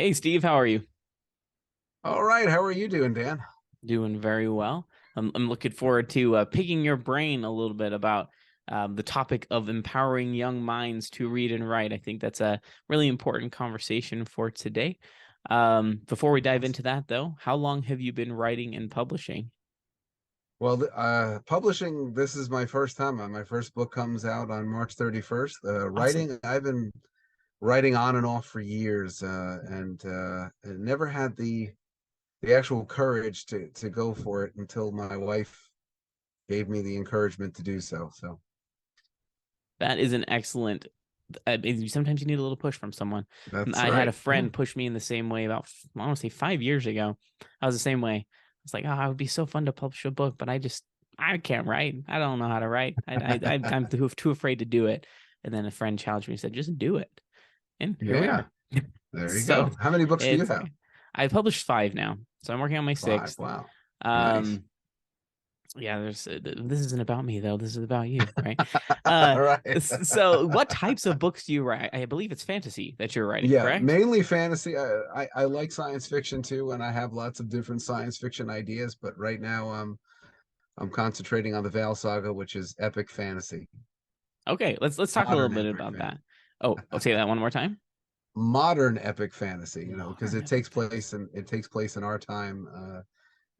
Hey Steve, how are you? All right, how are you doing, Dan? Doing very well. I'm looking forward to picking your brain a little bit about the topic of empowering young minds to read and write. I think that's a really important conversation for today. Before we dive into that, though, how long have you been writing and publishing? Well, publishing, this is my first time. My first book comes out on March 31st. Awesome. Writing, I've been writing on and off for years, and never had the actual courage to go for it until my wife gave me the encouragement to do so. So That is an excellent. Sometimes you need a little push from someone. that's I had a right. Yeah. friend push me in the same way about, I want to say 5 years ago. I was the same way. It's like, oh, it would be so fun to publish a book, but I can't write. I don't know how to write. I'm too afraid to do it. And then a friend challenged me and said, just do it. And here we Yeah, are. there you So go. How many books do you it's, have? I've published five now. So I'm working on my Five. sixth. Wow. Nice. Um, yeah, this isn't about me though. This is about you, right? All right. So what types of books do you write? I believe it's fantasy that you're writing, Yeah, correct? mainly fantasy. I like science fiction too, and I have lots of different science fiction ideas. But right now, I'm concentrating on the Vale Saga, which is epic fantasy, Okay, let's talk a little modern bit epic about fan, that. Oh, I'll say that one more time. modern epic fantasy. Because Modern epic fantasy. it takes place in our time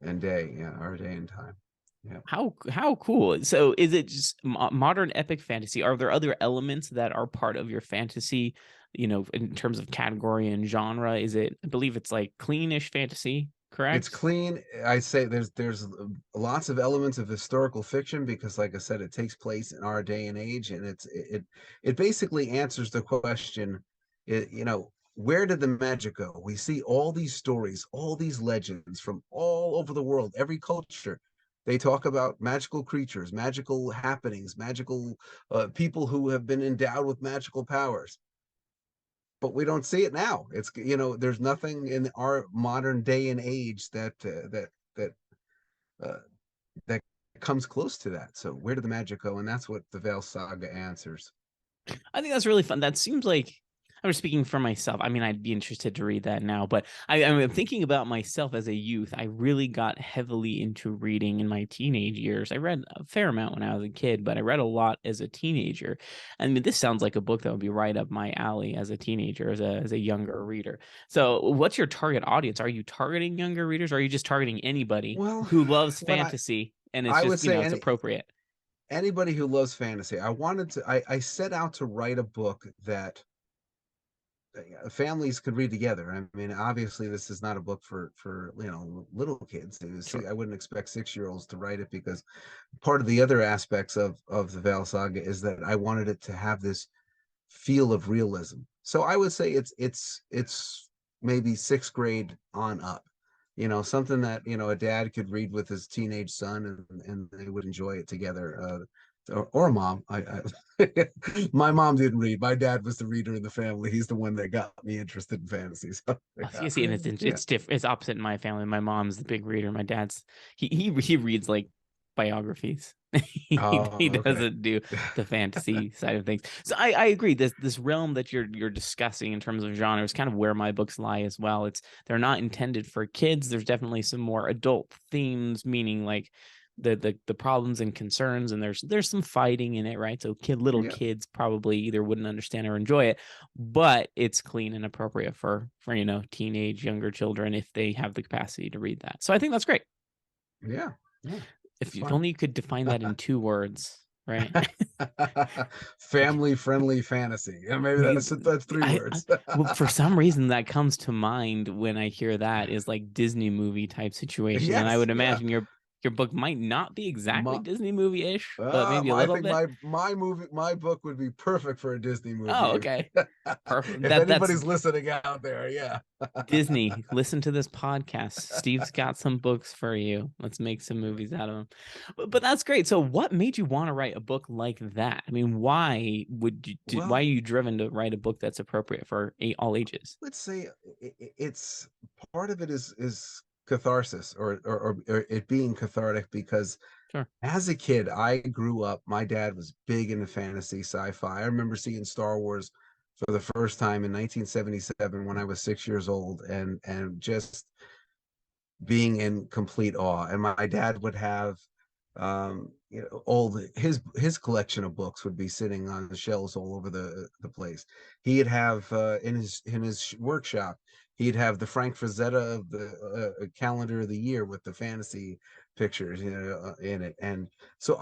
and day, yeah, our day and time. Yeah. How cool. So is it just modern epic fantasy? Are there other elements that are part of your fantasy, in terms of category and genre? Is it, I believe it's like cleanish fantasy, It's correct? clean. I say there's lots of elements of historical fiction because, like I said, it takes place in our day and age, and it basically answers the question, where did the magic go? We see all these stories, all these legends from all over the world, every culture. They talk about magical creatures, magical happenings, magical people who have been endowed with magical powers, but we don't see it now. There's nothing in our modern day and age uh, that comes close to that. So where did the magic go? And that's what the Veil Saga answers. I think that's really fun. That seems like I'm speaking for myself. I mean, I'd be interested to read that now, but I'm thinking about myself as a youth. I really got heavily into reading in my teenage years. I read a fair amount when I was a kid, but I read a lot as a teenager. I mean, this sounds like a book that would be right up my alley as a teenager, as a younger reader. So, what's your target audience? Are you targeting younger readers, or are you just targeting anybody Well, who loves what I fantasy and it's I would just, say it's appropriate? anybody who loves fantasy. I set out to write a book that families could read together. I mean, obviously, this is not a book for little kids. Sure. I wouldn't expect 6 year olds to write it because part of the other aspects of the Val Saga is that I wanted it to have this feel of realism. So I would say it's maybe sixth grade on up. Something that a dad could read with his teenage son, and they would enjoy it together. Or a mom. My mom didn't read. My dad was the reader in the family. He's the one that got me interested in fantasy. So yeah, You see, and yeah. it's opposite in my family. My mom's the big reader. My dad's he reads like biographies. He Oh, okay. doesn't do the fantasy side of things. So I agree. This realm that you're discussing in terms of genre is kind of where my books lie as well. They're not intended for kids. There's definitely some more adult themes, meaning like the problems and concerns, and there's some fighting in it, right? So little Yeah, kids probably either wouldn't understand or enjoy it, but it's clean and appropriate for teenage younger children if they have the capacity to read that. So I think that's great. yeah, yeah. If, It's if fun. only you could define that in two words, right? Family friendly fantasy. Yeah, maybe that's three I words. well, for some reason that comes to mind when I hear that is like Disney movie type situation, and I Yes, would yeah. imagine your book might not be exactly My, Disney movie ish, but maybe a I little think bit. my book would be perfect for a Disney Oh, movie. okay, perfect. If That's anybody's listening out there, yeah. Disney, listen to this podcast. Steve's got some books for you. Let's make some movies out of them. But that's great. So, what made you want to write a book like that? I mean, why are Well, you driven to write a book that's appropriate for all ages? let's say it's part of it is catharsis or it being cathartic because Sure. as a kid, I grew up. My dad was big into fantasy, sci-fi. I remember seeing Star Wars for the first time in 1977 when I was 6 years old, and just being in complete awe. And my dad would have, all his collection of books would be sitting on the shelves all over the place. He'd have, in his workshop, he'd have the Frank Frazetta of the calendar of the year with the fantasy pictures, in it. And so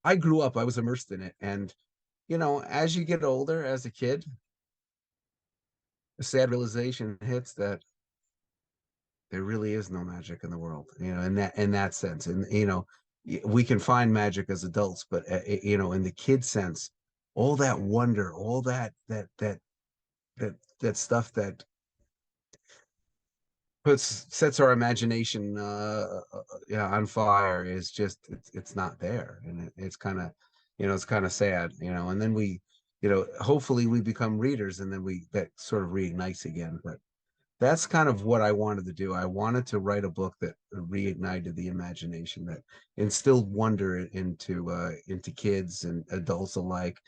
I grew up, I was immersed in it. And as you get older, as a kid, a sad realization hits that there really is no magic in the world, in that sense. And we can find magic as adults, but in the kid sense, all that wonder, all that stuff that sets our imagination, yeah, on fire, is just, it's not there. And it's kind of sad. And then we, hopefully we become readers, and then that sort of reignites again. But that's kind of what I wanted to do. I wanted to write a book that reignited the imagination, that instilled wonder into kids and adults alike,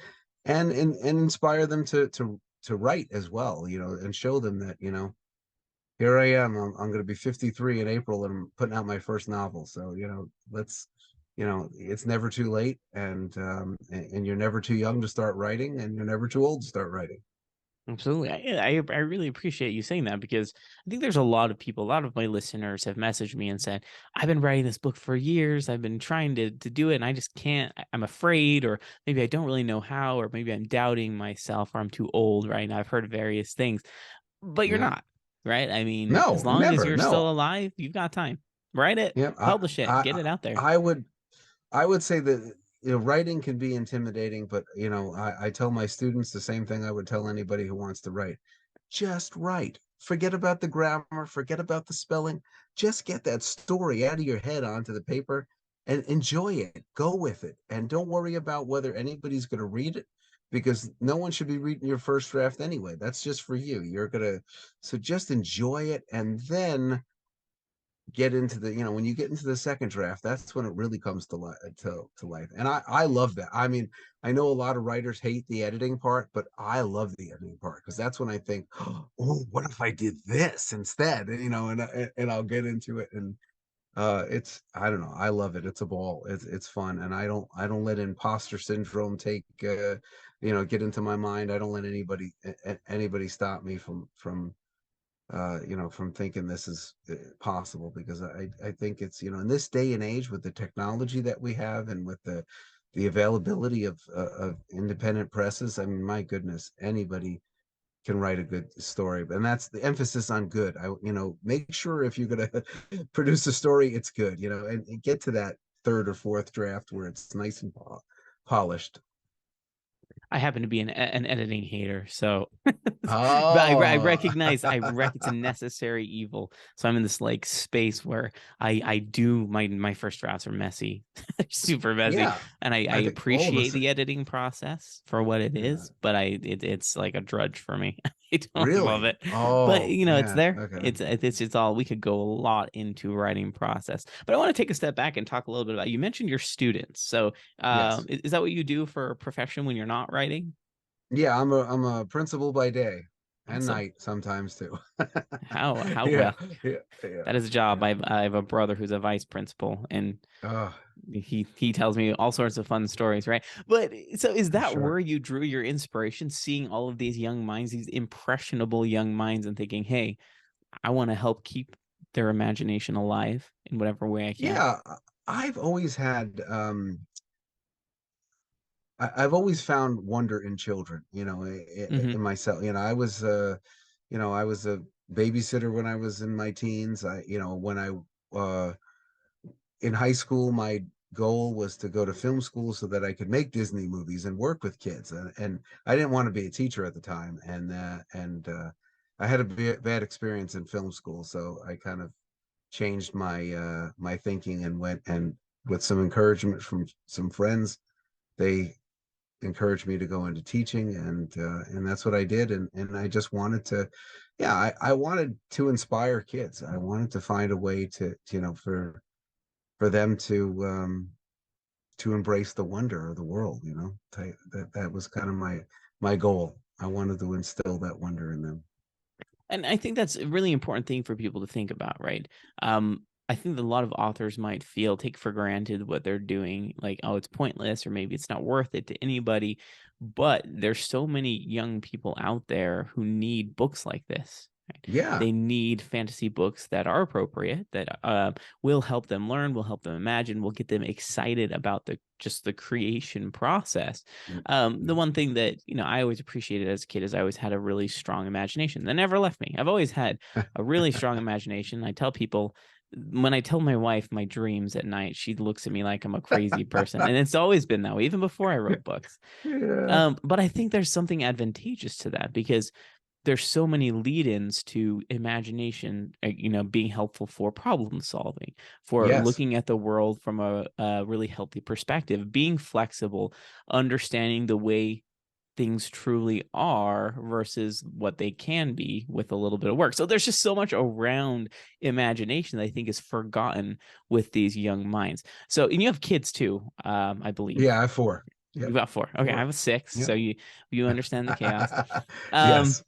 and inspire them to write as well, and show them that, here I am. I'm going to be 53 in April, and I'm putting out my first novel. So, let's, it's never too late, and you're never too young to start writing, and you're never too old to start writing. Absolutely. I really appreciate you saying that, because I think there's a lot of people, a lot of my listeners have messaged me and said, I've been writing this book for years. I've been trying to do it and I just can't. I'm afraid, or maybe I don't really know how, or maybe I'm doubting myself, or I'm too old, right? And I've heard various things, but you're Yeah. not, right? I mean, as No, long as never. you're No. still alive, you've got time. Write it, Yeah. publish it, get I, it out there. I would, I would say that, writing can be intimidating, but I tell my students the same thing I would tell anybody who wants to write. Just write. Forget about the grammar, forget about the spelling. Just get that story out of your head onto the paper and enjoy it. Go with it. And don't worry about whether anybody's going to read it, because no one should be reading your first draft anyway. That's just for you. So just enjoy it, and then get into when you get into the second draft, that's when it really comes to life. To life. And I love that. I mean, I know a lot of writers hate the editing part, but I love the editing part, because that's when I think, oh, what if I did this instead? And I'll get into it. And it's, I don't know, I love it. It's a ball. It's fun. And I don't let imposter syndrome get into my mind. I don't let anybody stop me from thinking this is possible, because I think it's, in this day and age, with the technology that we have, and with the availability of independent presses. I mean, my goodness, anybody can write a good story. And that's the emphasis on good. Make sure, if you're going to produce a story, it's good, and get to that third or fourth draft where it's nice and polished. I happen to be an editing hater, so but I Oh, recognize it's a necessary evil. So I'm in this like space where I do my first drafts are messy, they're super messy, yeah, and I I think all of appreciate us. the editing process for what it Yeah. is, but it's like a drudge for me. I don't love Really? it, but Oh, it's man. there. Okay. It's all, we could go a lot into writing process, but I want to take a step back and talk a little bit about, you mentioned your students. So Yes. is that what you do for a profession when you're not writing? Yeah, I'm a principal by day and Awesome. night sometimes too. How Yeah, well, yeah, yeah, that is a job. yeah. I have a brother who's a vice principal, and Oh, he tells me all sorts of fun stories, right? But so is I'm that sure. where you drew your inspiration, seeing all of these young minds, these impressionable young minds, and thinking, hey, I want to help keep their imagination alive in whatever way I can? Yeah, I've always I've always found wonder in children, Hmm. in myself. I was a babysitter when I was in my teens. When I uh in high school, my goal was to go to film school so that I could make Disney movies and work with kids. And I didn't want to be a teacher at the time. And I had a bad experience in film school, so I kind of changed my thinking, and went, and with some encouragement from some friends, they encouraged me to go into teaching, and that's what I did. And I just wanted to, yeah, I wanted to inspire kids. I wanted to find a way for them to embrace the wonder of the world. That was kind of my goal. I wanted to instill that wonder in them. And I think that's a really important thing for people to think about, right? I think that a lot of authors might take for granted what they're doing, like, oh, it's pointless, or maybe it's not worth it to anybody. But there's so many young people out there who need books like this. Right? Yeah. They need fantasy books that are appropriate, that will help them learn, will help them imagine, will get them excited about the creation process. The one thing that I always appreciated as a kid is I always had a really strong imagination that never left me. I've always had a really strong imagination. I tell people, when I tell my wife my dreams at night, she looks at me like I'm a crazy person, and it's always been that way, even before I wrote books. Yeah. But I think there's something advantageous to that, because there's so many lead-ins to imagination, being helpful for problem solving, for Yes. looking at the world from a really healthy perspective, being flexible, understanding the way things truly are versus what they can be with a little bit of work. So there's just so much around imagination that I think is forgotten with these young minds. So, and you have kids too, I believe. Yeah. I four. You've Yep. got four. Okay, I Four. have a six. Yep. So you understand the chaos. Um, Yes.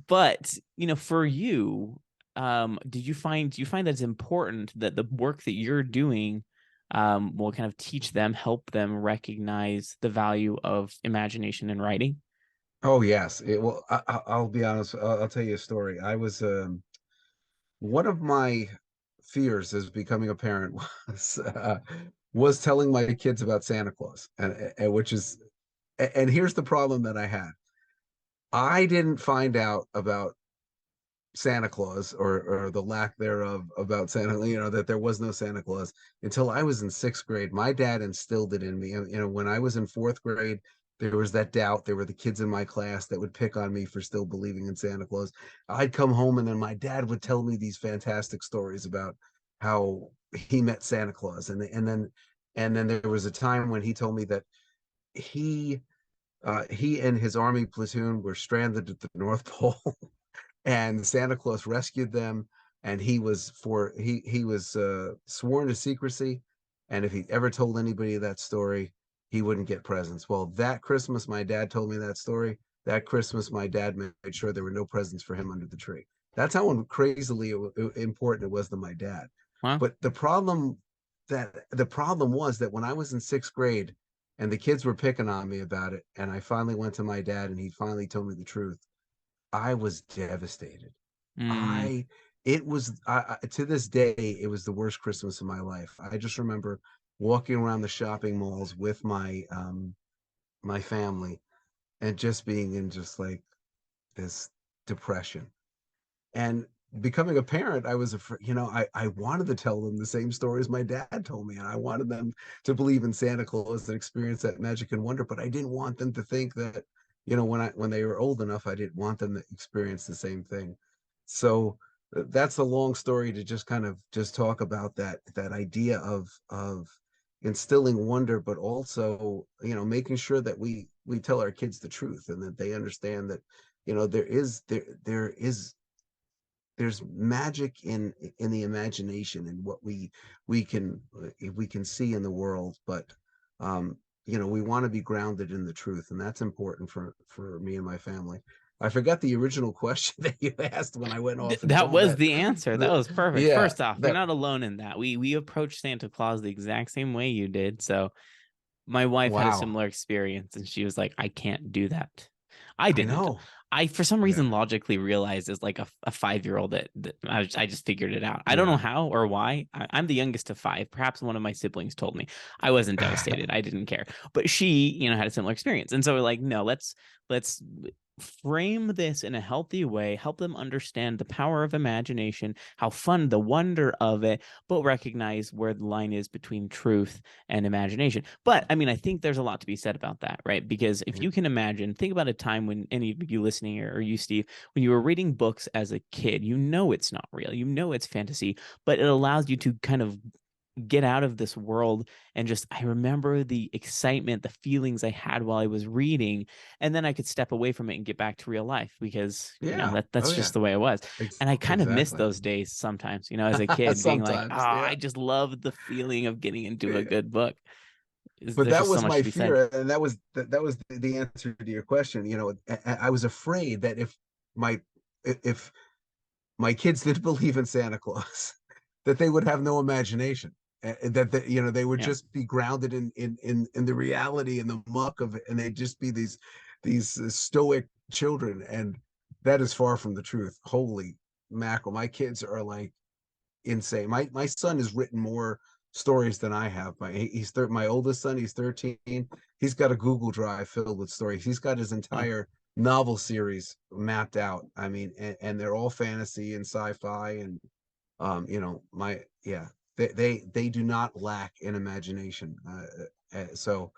but for you, do you find that it's important that the work that you're doing will kind of teach them, help them recognize the value of imagination in writing? Oh, yes. Well, I'll be honest. I'll tell you a story. One of my fears as becoming a parent was telling my kids about Santa Claus, and which is, and here's the problem that I had. I didn't find out about Santa Claus, or the lack thereof about Santa, that there was no Santa Claus, until I was in sixth grade. My dad instilled it in me. When I was in fourth grade, there was that doubt. There were the kids in my class that would pick on me for still believing in Santa Claus. I'd come home and then my dad would tell me these fantastic stories about how he met Santa Claus, and then there was a time when he told me that he he and his army platoon were stranded at the North Pole, and Santa Claus rescued them, and he was sworn to secrecy, and if he ever told anybody that story, he wouldn't get presents. Well, that Christmas, my dad told me that story. That Christmas, my dad made sure there were no presents for him under the tree. That's how crazily important it was to my dad. Wow. But the problem was that when I was in sixth grade, and the kids were picking on me about it, and I finally went to my dad, and he finally told me the truth. I was devastated. Mm, I it was to this day, it was the worst Christmas of my life. I just remember walking around the shopping malls with my family, and just being in just like this depression. And becoming a parent, I was afraid, I wanted to tell them the same stories my dad told me, and I wanted them to believe in Santa Claus and experience that magic and wonder, but I didn't want them to think that, when they were old enough, I didn't want them to experience the same thing. So that's a long story to just kind of just talk about that idea of instilling wonder, but also, making sure that we tell our kids the truth, and that they understand that, there is there's magic in the imagination, and what we can see in the world. But we want to be grounded in the truth, and that's important for me and my family. I forgot the original question that you asked when I went off and that told was that. the answer. That was perfect. Yeah, First off, you're that. not alone in that. We approached Santa Claus the exact same way you did. So my wife had a Wow. similar experience, and she was like, I can't do that. I I didn't. know. I, for some Yeah. reason, logically realized as like a 5-year-old that I just figured it out. I don't know Yeah. how or why. I'm the youngest of five. Perhaps one of my siblings told me. I wasn't devastated. I didn't care. But she, had a similar experience. And so we're like, no, let's frame this in a healthy way, help them understand the power of imagination, how fun, the wonder of it, but recognize where the line is between truth and imagination. But I mean, I think there's a lot to be said about that, right? Because if Yeah. you can imagine, think about a time when any of you listening, or you, Steve, when you were reading books as a kid, it's not real, it's fantasy, but it allows you to kind of get out of this world. And just, I remember the excitement, the feelings I had while I was reading, and then I could step away from it and get back to real life, because Yeah. Oh that's yeah. just the way it was. And I kind of miss Exactly. those days sometimes, as a kid, being like, oh, Sometimes. I Yeah. just love the feeling of getting into a Yeah. good book. But there's that just so was much to my be said. fear, and that was the answer to your question. I was afraid that my if my kids didn't believe in Santa Claus, that they would have no imagination. They would Yeah. just be grounded in the reality and the muck of it, and they'd just be these stoic children, and that is far from the truth. Holy mackerel, my kids are like insane. My son has written more stories than I have. My oldest son, he's 13. He's got a Google Drive filled with stories. He's got his Wow. entire novel series mapped out. I mean, and they're all fantasy and sci-fi, and my yeah, they do not lack in imagination. So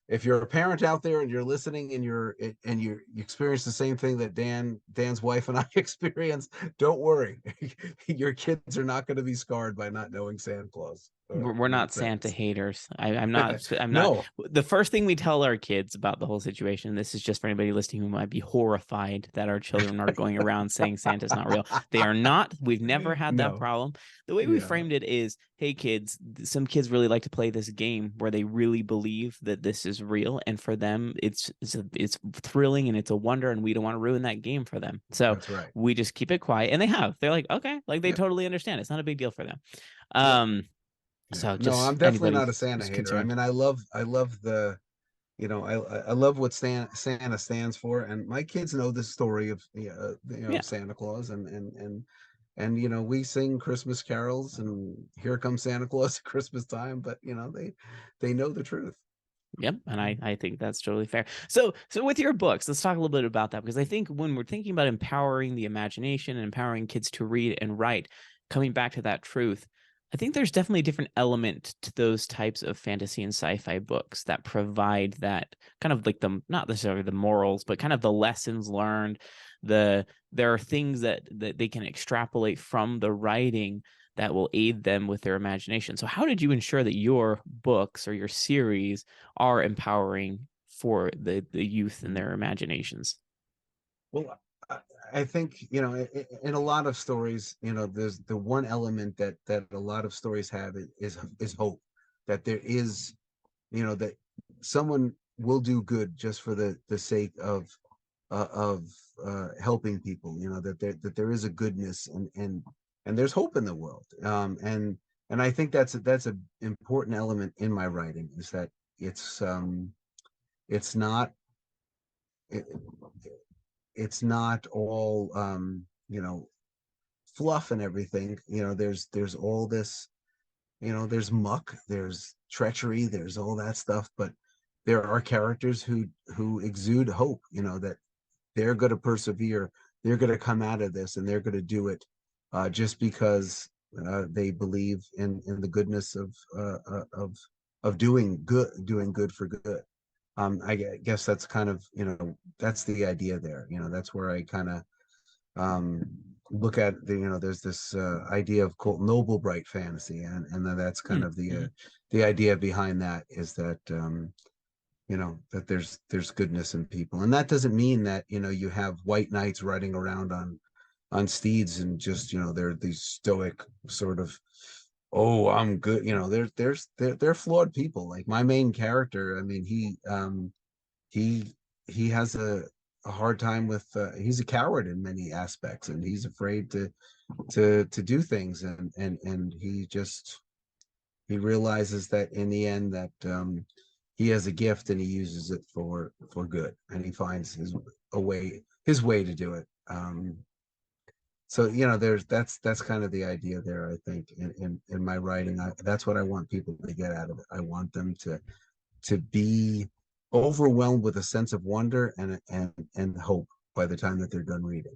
if you're a parent out there and you're listening and you experience the same thing that Dan's wife and I experienced, don't worry. Your kids are not going to be scarred by not knowing Santa Claus. We're not Santa Thanks. haters. I'm not. I'm not. No. The first thing we tell our kids about the whole situation, this is just for anybody listening who might be horrified that our children are going around saying Santa's not real. They are not. We've never had that No. problem. The way we Yeah. framed it is, hey kids, some kids really like to play this game where they really believe that this is real, and for them, it's thrilling and it's a wonder, and we don't want to ruin that game for them. So That's right. we just keep it quiet, and they have. They're like, okay, like they Yep. totally understand. It's not a big deal for them. Yep. Um, Yeah. so No, just I'm definitely anybody not a Santa who's hater. I concerned. mean, I love the I love what Santa stands for, and my kids know the story of Yeah. Santa Claus, and we sing Christmas carols, and here comes Santa Claus at Christmas time. But they know the truth. Yep. And I think that's totally fair. So with your books, let's talk a little bit about that, because I think when we're thinking about empowering the imagination and empowering kids to read and write, coming back to that truth, I think there's definitely a different element to those types of fantasy and sci-fi books that provide that kind of like not necessarily the morals, but kind of the lessons learned. There are things that they can extrapolate from the writing that will aid them with their imagination. So how did you ensure that your books or your series are empowering for the youth and their imaginations? Well, I think in a lot of stories, there's the one element that a lot of stories have is hope, that there is that someone will do good just for the sake of helping people. That there is a goodness, and there's hope in the world. And I think that's a important element in my writing, is that it's not it, it's not all fluff and everything. There's all this, there's muck, there's treachery, there's all that stuff, but there are characters who exude hope, that they're going to persevere, they're going to come out of this, and they're going to do it just because they believe in the goodness of doing good for good. I guess that's kind of, that's the idea there. That's where I kind of um, look at there's this idea of called noble bright fantasy, and then that's kind of Mm-hmm. the idea behind that, is that that there's goodness in people, and that doesn't mean that you have white knights riding around on steeds and just they're these stoic sort of, oh, I'm good. They're flawed people. Like my main character, I mean, he he has a hard time with he's a coward in many aspects, and he's afraid to do things, and he realizes that in the end that he has a gift, and he uses it for good, and he finds his way to do it. So that's kind of the idea there. I think in my writing, that's what I want people to get out of it. I want them to be overwhelmed with a sense of wonder and hope by the time that they're done reading.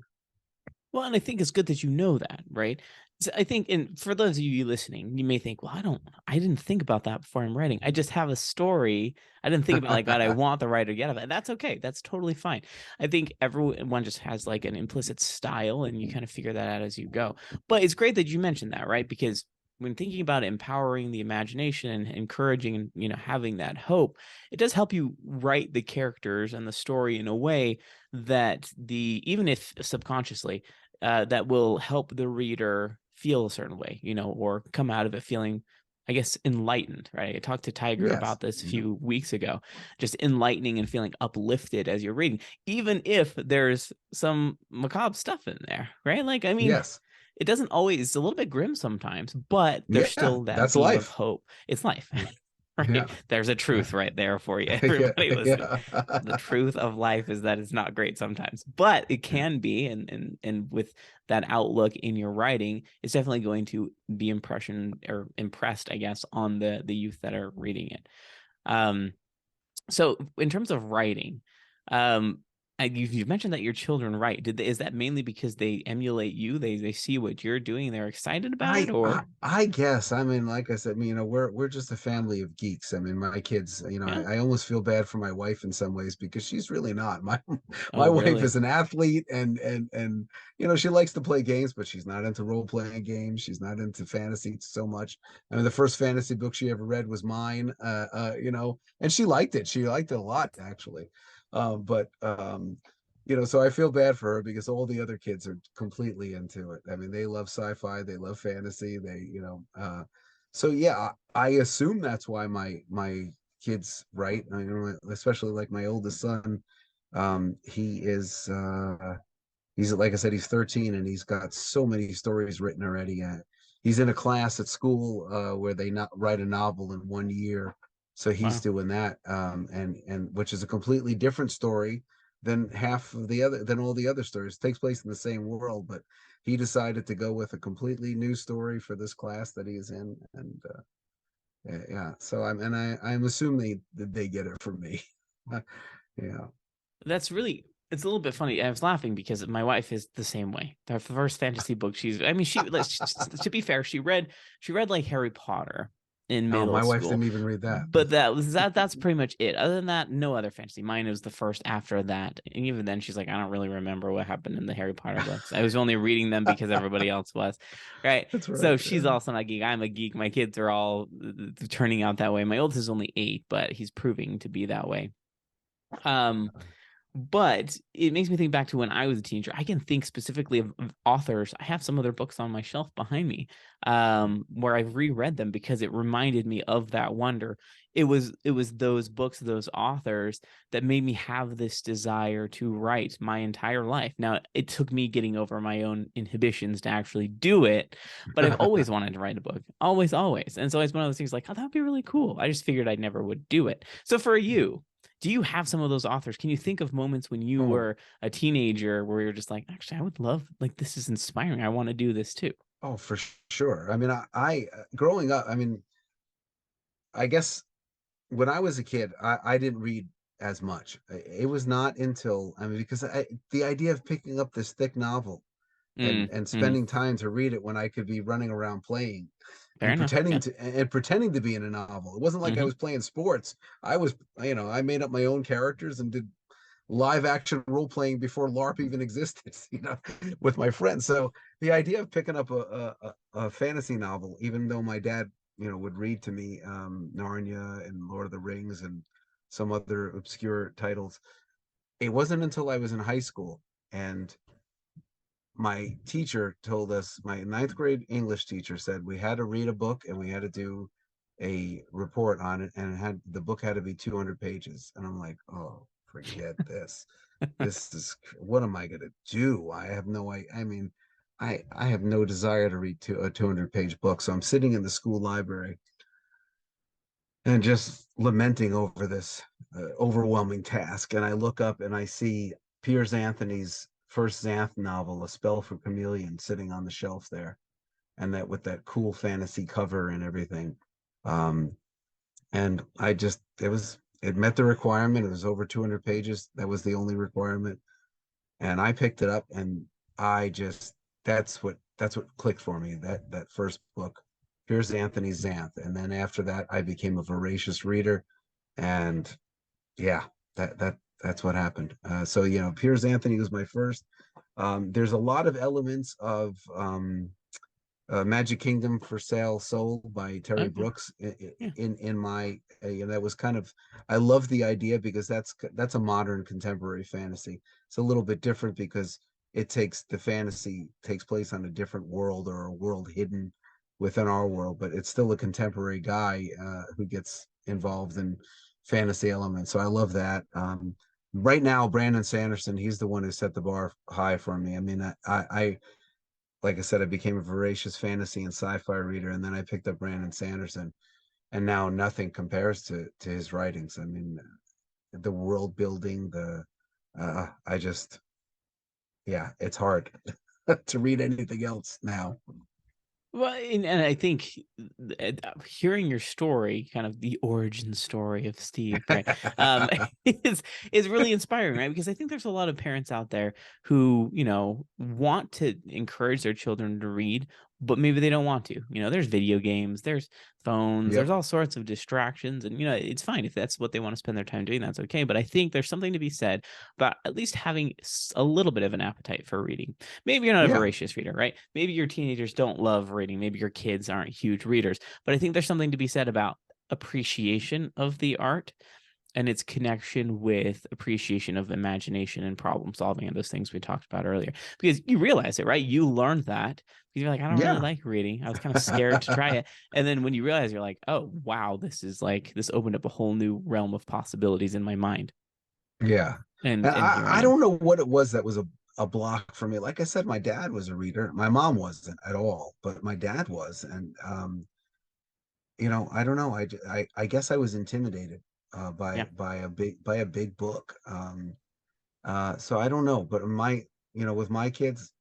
Well, and I think it's good that you know that, right? So I think, and for those of you listening, you may think, well, I didn't think about that before I'm writing. I just have a story. I didn't think about like what I want the writer to get of it. And that's okay. That's totally fine. I think everyone just has like an implicit style, and you kind of figure that out as you go. But it's great that you mentioned that, right? Because when thinking about empowering the imagination and encouraging and having that hope, it does help you write the characters and the story in a way that even if subconsciously, that will help the reader feel a certain way, or come out of it feeling I guess, enlightened, right? I talked to Tiger Yes. about this a Mhm. few weeks ago. Just enlightening and feeling uplifted as you're reading, even if there's some macabre stuff in there, right? Like, I mean, Yes. it doesn't always, it's a little bit grim sometimes, but there's Yeah, still that that's beam of life. hope. It's life, right? Yeah. There's a Yeah. truth right there for you, Yeah. everybody listening. Yeah. The truth of life is that it's not great sometimes, but it Yeah. can be. And with that outlook in your writing, it's definitely going to be impression or impressed, I guess, on the youth that are reading it. Um, so in terms of writing, um, you've mentioned that your children write. Is that mainly because they emulate you? They see what you're doing, they're excited about it, or I guess, I mean, like I said, I mean, we're just a family of geeks. I mean, my kids, yeah? I almost feel bad for my wife in some ways because she's really not. My Oh, wife really? is an athlete, and she likes to play games, but she's not into role playing games. She's not into fantasy so much. I mean, the first fantasy book she ever read was mine. And she liked it. She liked it a lot, actually. But so I feel bad for her because all the other kids are completely into it. I mean, they love sci-fi, they love fantasy, so yeah, I assume that's why my kids write. I mean, especially like my oldest son, he's like I said, he's 13 and he's got so many stories written already. He's in a class at school where they not write a novel in 1 year, so he's Wow. doing that, and which is a completely different story than all the other stories. It takes place in the same world, but he decided to go with a completely new story for this class that he's in, and yeah. So I'm assuming they get it from me. Yeah. That's really, it's a little bit funny. I was laughing because my wife is the same way. Her first fantasy book, I mean, to be fair, she read like Harry Potter in Oh, middle my wife school, didn't even read that. but that's pretty much it. Other than that, no other fantasy. Mine was the first after that, and even then, she's like, I don't really remember what happened in the Harry Potter books. I was only reading them because everybody else was, right? That's So right. she's Yeah. also not a geek. I'm a geek. My kids are all turning out that way. My oldest is only 8, but he's proving to be that way. Um, but it makes me think back to when I was a teenager. I can think specifically of authors. I have some of their books on my shelf behind me, where I've reread them because it reminded me of that wonder. It was those books, those authors that made me have this desire to write my entire life. Now, it took me getting over my own inhibitions to actually do it, but I've always wanted to write a book. Always, always. And so it's one of those things like, oh, that would be really cool. I just figured I never would do it. So for you, do you have some of those authors? Can you think of moments when you Oh, were a teenager where you're just like, actually, I would love, like, this is inspiring. I want to do this too. oh, for sure. I mean, I growing up, I mean, I guess when I was a kid, I didn't read as much. It was not until, I mean, because the idea of picking up this thick novel and Mm, spending time to read it when I could be running around playing fair enough. Yeah. and pretending to be in a novel. It wasn't like I Hmm. was playing sports. I made up my own characters and did live action role playing before LARP even existed, with my friends. So the idea of picking up a fantasy novel, even though my dad, would read to me Narnia and Lord of the Rings and some other obscure titles, it wasn't until I was in high school and my teacher told us, my ninth grade English teacher said we had to read a book and we had to do a report on it, and the book had to be 200 pages. And I'm like, oh, forget this. What am I going to do? I mean, I have no desire to read a 200-page book. So I'm sitting in the school library and just lamenting over this overwhelming task. And I look up and I see Piers Anthony's first Xanth novel, A Spell for Chameleon, sitting on the shelf there, and that with that cool fantasy cover and everything. Um, and it met the requirement. It was over 200 pages. That was the only requirement. And I picked it up, and I just that's what clicked for me. That first book, Piers Anthony's Xanth, and then after that, I became a voracious reader, and yeah, that's what happened. So Piers Anthony was my first. There's a lot of elements of Magic Kingdom for Sale Sold by Terry Okay. Brooks Yeah. in my that was kind of, I love the idea because that's a modern contemporary fantasy. It's a little bit different because the fantasy takes place on a different world or a world hidden within our world, but it's still a contemporary guy who gets involved in fantasy elements. So I love that. Right now, Brandon Sanderson, he's the one who set the bar high for me. I mean, I like I said, I became a voracious fantasy and sci-fi reader, and then I picked up Brandon Sanderson, and now nothing compares to his writings. I mean, the world building, I just, yeah, it's hard to read anything else now. Well, and I think hearing your story, kind of the origin story of Steve, right, is is really inspiring, right? Because I think there's a lot of parents out there who, want to encourage their children to read, but maybe they don't want to. There's video games, there's phones, there's Yep. all sorts of distractions, and it's fine if that's what they want to spend their time doing. That's okay. But I think there's something to be said about at least having a little bit of an appetite for reading. Maybe you're not a Yeah. voracious reader, right? Maybe your teenagers don't love reading. Maybe your kids aren't huge readers. But I think there's something to be said about appreciation of the art and its connection with appreciation of imagination and problem solving and those things we talked about earlier. Because you realize it, right? You learned that because you're like, I don't really Yeah. like reading. I was kind of scared to try it. And then when you realize, you're like, oh, wow, this opened up a whole new realm of possibilities in my mind. Yeah. And And here I I am. don't know what it was that was a block for me. Like I said, my dad was a reader. My mom wasn't at all, but my dad was. And I don't know. I guess I was intimidated Yeah. by a big book. So I don't know, but with my kids,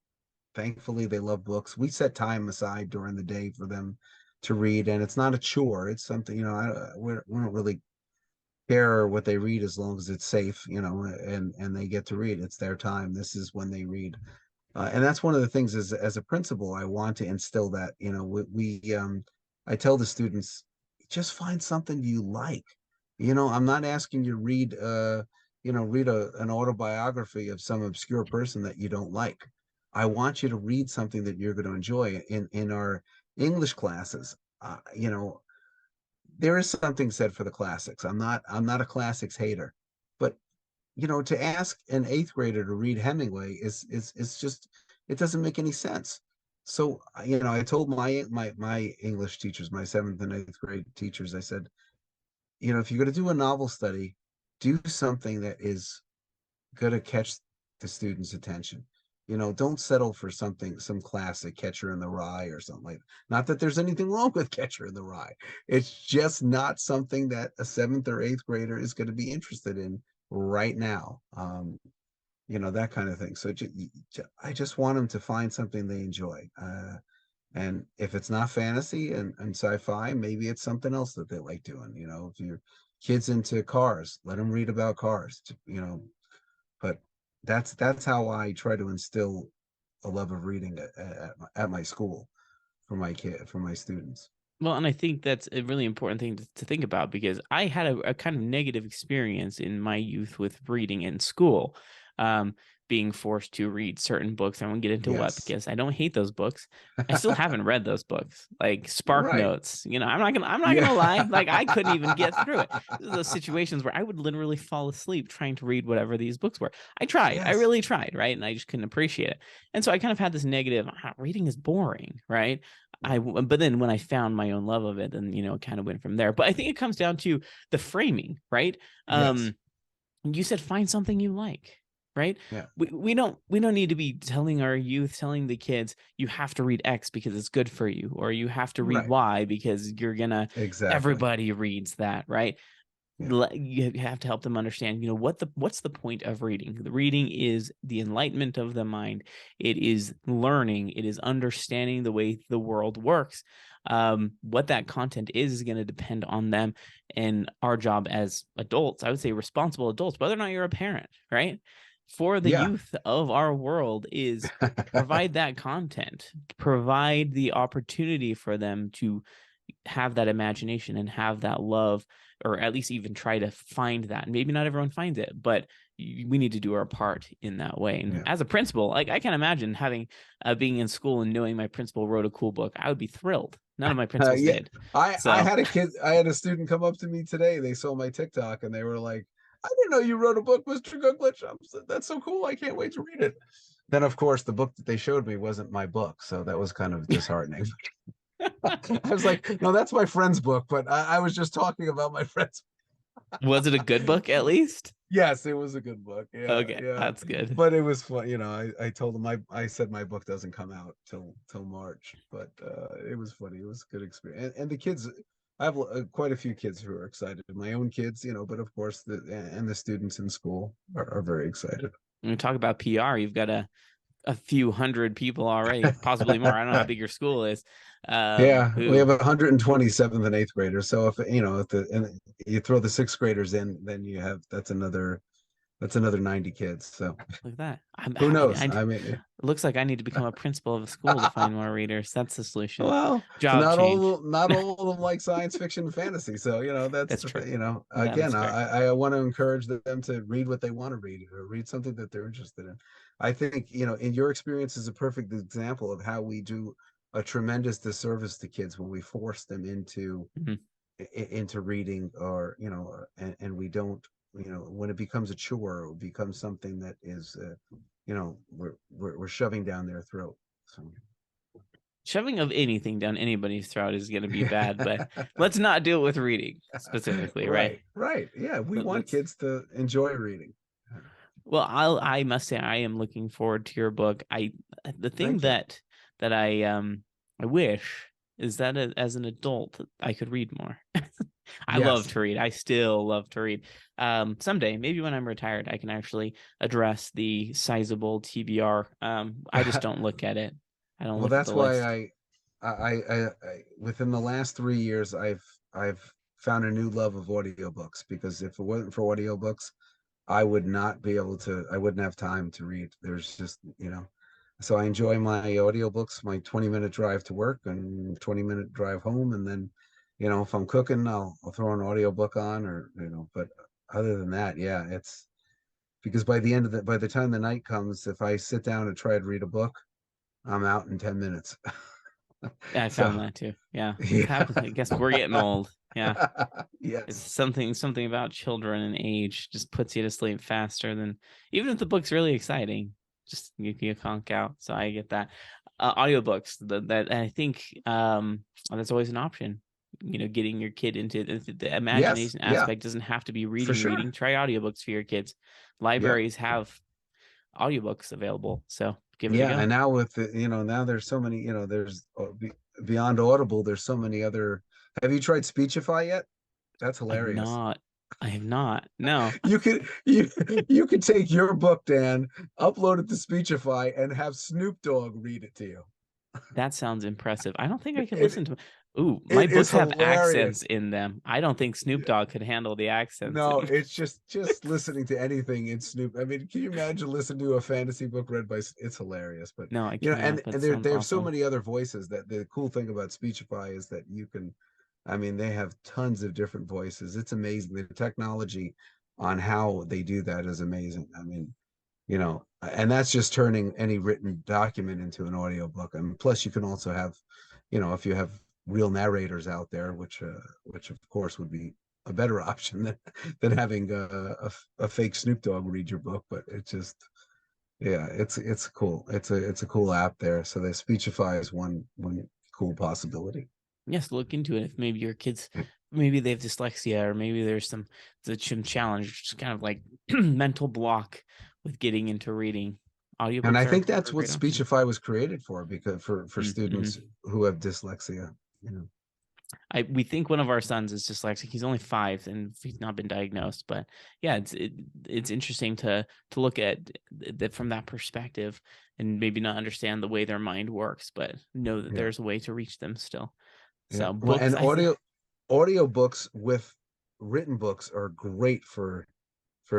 thankfully they love books. We set time aside during the day for them to read, and it's not a chore. It's something, we don't really care what they read as long as it's safe, and they get to read. It's their time. This is when they read. And that's one of the things as a principal, I want to instill that, I tell the students, just find something you like. I'm not asking you to read an autobiography of some obscure person that you don't like. I want you to read something that you're going to enjoy in our English classes. There is something said for the classics. I'm not a classics hater, but to ask an eighth grader to read Hemingway is just, it doesn't make any sense. So I told my English teachers, my seventh and eighth grade teachers, I said, if you're going to do a novel study, do something that is going to catch the student's attention. Don't settle for some classic Catcher in the Rye or something like that. Not that there's anything wrong with Catcher in the Rye. It's just not something that a seventh or eighth grader is going to be interested in right now. That kind of thing. So I just want them to find something they enjoy. And if it's not fantasy and sci-fi, maybe it's something else that they like doing. If your kid's into cars, let them read about cars. But that's how I try to instill a love of reading at my school for my students. Well, and I think that's a really important thing to think about because I had a kind of negative experience in my youth with reading in school, um, being forced to read certain books. I won't get into what Yes. because I don't hate those books. I still haven't read those books, like Spark Right. Notes. I'm not gonna lie. Yeah. Like I couldn't even get through it. This is those situations where I would literally fall asleep trying to read whatever these books were. I tried. I Yes. really tried, right? And I just couldn't appreciate it. And so I kind of had this negative. Reading is boring, right? But then when I found my own love of it, then it kind of went from there. But I think it comes down to the framing, right? Yes. You said find something you like, right? Yeah. We don't need to be telling our youth, telling the kids you have to read X because it's good for you, or you have to read Right. Y because you're gonna. Exactly. Everybody reads that, right? Yeah. You have to help them understand what's the point of reading. The reading is the enlightenment of the mind. It is learning. It is understanding the way the world works. What that content is going to depend on them, and our job as adults, I would say responsible adults, whether or not you're a parent, right, for the Yeah. youth of our world, is provide that content, provide the opportunity for them to have that imagination and have that love, or at least even try to find that. Maybe not everyone finds it, but we need to do our part in that way. And Yeah. as a principal, like I can't imagine having being in school and knowing my principal wrote a cool book. I would be thrilled. None of my principals Yeah. did. I So had a kid. I had a student come up to me today. They saw my TikTok and they were like, "I didn't know you wrote a book, Mr. Guglich. That's so cool. I can't wait to read it." Then, of course, the book that they showed me wasn't my book, so that was kind of disheartening. I was like, no, that's my friend's book, but I was just talking about my friend's. Was it a good book at least? Yes, it was a good book. Yeah, Okay, yeah. that's good. But it was fun. I told him I said my book doesn't come out till March, but it was funny. It was a good experience. And the kids, I have quite a few kids who are excited. My own kids, but of course the students in school are very excited. When we talk about PR, you've got a few hundred people already, possibly more. I don't know how big your school is. Yeah, we have Who 127th and eighth graders. So if and you throw the sixth graders in, then you have that's another 90 kids. So look at that. who knows? It I mean, looks like I need to become a principal of a school to find more readers. That's the solution. well, Job change. not all of them like science fiction and fantasy. So that's That's the true. thing. That is Again, fair. I want to encourage them to read what they want to read or read something that they're interested in. I think in your experience is a perfect example of how we do a tremendous disservice to kids when we force them Mhm. into reading or and we don't when it becomes a chore it becomes something that is we're shoving down their throat. So Shoving of anything down anybody's throat is going to be bad, but let's not deal with reading specifically, right? right, yeah, we want Let's. kids to enjoy reading. Well, I must say I am looking forward to your book. The thing Thank you. that I wish is that as an adult I could read more. I love Yes. to read. I still love to read. Someday, maybe when I'm retired, I can actually address the sizable TBR. I just don't look at it. I don't Well, look at that's the why list. I within the last 3 years I've found a new love of audiobooks because if it wasn't for audiobooks I would not be able to, I wouldn't have time to read. There's just, so I enjoy my audiobooks, my 20-minute drive to work and 20-minute drive home. And then, if I'm cooking, I'll throw an audiobook on or, but other than that, yeah, it's because by the time the night comes, if I sit down and try to read a book, I'm out in 10 minutes. I So, found that too. Yeah, it's yeah. happening. I guess we're getting old. Yeah. It's Yes. something about children and age just puts you to sleep faster than even if the book's really exciting. Just you conk out. So I get that. Audiobooks that I think that's always an option. Getting your kid into the Yes. imagination Yeah, aspect doesn't have to be for reading. sure. Try audiobooks for your kids. Yeah. Libraries have audiobooks available, so give it a Yeah, go. and now now there's so many, there's beyond Audible, there's so many other. Have you tried Speechify yet? That's I've hilarious. not. I have not. No. You could take your book, Dan, upload it to Speechify, and have Snoop Dogg read it to you. That sounds impressive. I don't think I could It listen to. Ooh, my it is books have accents hilarious. in them. I don't think Snoop Dogg could handle the accents No, in. it's just listening to anything in Snoop. I mean, can you imagine listening to a fantasy book read by? It's hilarious, but No, I and can't. But and it there sounds they have so awesome. many other voices that the cool thing about Speechify is that you can, I mean, they have tons of different voices. It's amazing. The technology on how they do that is amazing. I mean, and that's just turning any written document into an audiobook. And plus, you can also have, if you have real narrators out there, which of course would be a better option than having a fake Snoop Dogg read your book. But it's just, yeah, it's cool. It's a cool app there. So the Speechify is one cool possibility. Yes, look into it. If maybe your kids, maybe they have dyslexia, or maybe there's some challenge, just kind of like mental block with getting into reading. And I Audiobooks think are that's a what great option. Speechify was created for, because for Mm-hmm. students who have dyslexia. You know. We think one of our sons is dyslexic. He's only 5 and he's not been diagnosed. But yeah, it's interesting to look at that from that perspective and maybe not understand the way their mind works, but know that Yeah. there's a way to reach them still. Yeah. So Well, books, and I think, audio books with written books are great for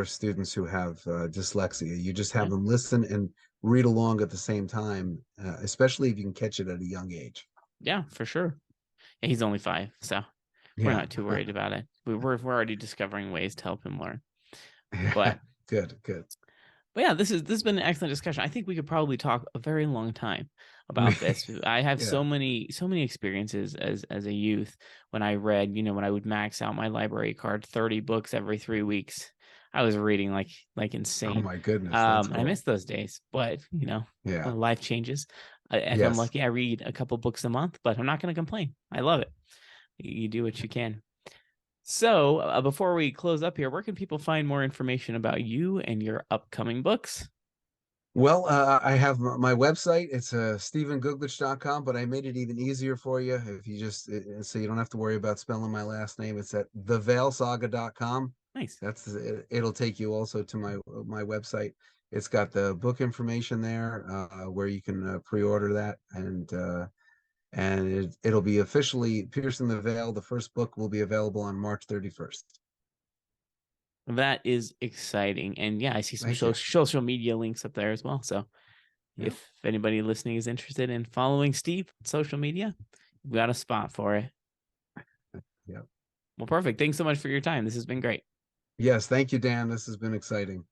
students who have dyslexia. You just have yeah, them listen and read along at the same time, especially if you can catch it at a young age. yeah, for sure. Yeah, he's only 5, so we're Yeah. not too worried about it. We're already discovering ways to help him learn. Yeah. But Good. Good. yeah, this has been an excellent discussion. I think we could probably talk a very long time about this. I have Yeah. so many experiences as a youth when I read, when I would max out my library card, 30 books every 3 weeks. I was reading like Oh insane. my goodness, that's And I cool. miss those days, but Yeah. life changes. If I'm Yes. lucky, I read a couple books a month, but I'm not going to complain. I love it. You do what you can. So, before we close up here, where can people find more information about you and your upcoming books? Well, I have my website. It's stephenguglich.com, but I made it even easier for you if you just so you don't have to worry about spelling my last name. It's at theveilsaga.com. Nice. It'll take you also to my website. It's got the book information there where you can pre-order that, and it'll be officially Piercing the Veil. The first book will be available on March 31st. That is exciting. And yeah, I see some Thank you. social media links up there as well. So Yeah. if anybody listening is interested in following Steve on social media, we've got a spot for it. Yeah. Well, perfect. Thanks so much for your time. This has been great. Yes. Thank you, Dan. This has been exciting.